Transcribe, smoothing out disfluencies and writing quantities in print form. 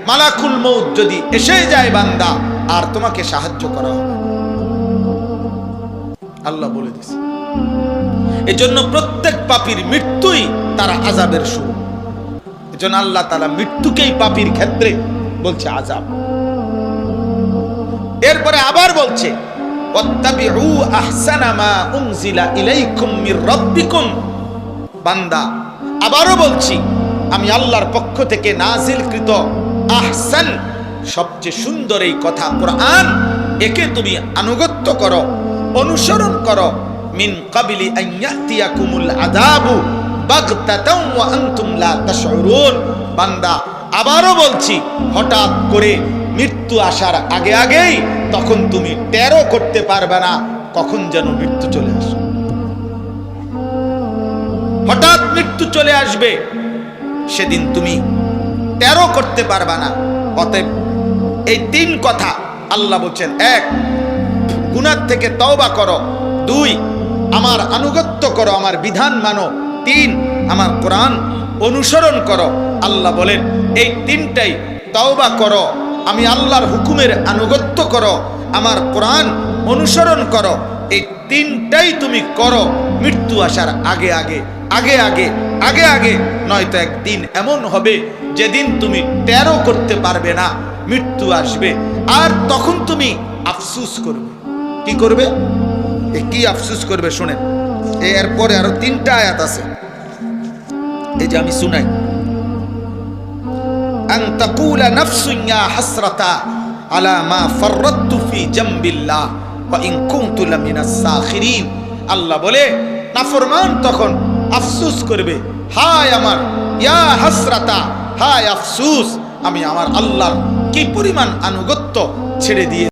মালাকুল মউত যদি এসে যায় বান্দা, আর তোমাকে সাহায্য করা হবে। আল্লাহ বলে দিয়েছে। এজন্য প্রত্যেক পাপীর মৃত্যুই তারা আযাবের শুরু। এজন্য আল্লাহ তাআলা মৃত্যুকেই পাপীর ক্ষেত্রে বলছে আযাব। এরপরে আবার বলছে ওয়াত্তাবিউ আহসানা মা উনজিলা ইলাইকুম মির রাব্বিকুম। বান্দা, আবারও বলছি, আমি আল্লাহর পক্ষ থেকে নাজিলকৃত আহসান, সবচেয়ে সুন্দর এই কথা কোরআন, একে তুমি আনুগত্য করো, অনুসরণ করো। মিন ক্বাবলি আন ইয়াতিয়াকুমুল আযাবু বাগতাতাও ওয়া আনতুম লা তাশউরুন। বান্দা, আবারও বলছি, হঠাৎ করে মৃত্যু আসার আগে আগেই তখন তুমি টেরও করতে পারবে না কখন যেন মৃত্যু চলে আসে। হঠাৎ মৃত্যু চলে আসবে, সেদিন তুমি টেরও করতে পারবে না। অতএব এই তিন কথা আল্লাহ বলছেন: এক, গুনাহ থেকে তওবা করো; দুই, আমার আনুগত্য করো, আমার বিধান মানো; তিন, আমার কোরআন অনুসরণ করো। আল্লাহ বলেন এই তিনটাই, তওবা করো, আমি আল্লাহর হুকুমের আনুগত্য করো, আমার কোরআন অনুসরণ করো, এই তিনটাই তুমি করো মৃত্যু আসার আগে আগে, আগে আগে, আগে আগে। নয়তো একদিন এমন হবে যেদিন তুমি টেরও করতে পারবে না মৃত্যু আসবে, আর তখন তুমি আফসোস করবে। কি করবে? কি আফসোস করবে শুনেন। এরপরে আরো তিনটা আয়াত আছে, এই যে আমি শুনাই। আন তাকুলা নাফসুন ইয়া হাসরাতা আলা মা ফাররাতু ফি জামবিল্লাহ ওয়া ইন কুনতু লামিনাস সাখিরিন। আল্লাহ বলে নাফরমান তখন আফসোস করবে, হায় আমার, ইয়া হাসরাতা, হায় আফসোস, আমি আমার আল্লাহর কি পরিমাণ আনুগত্য ছেড়ে দিয়ে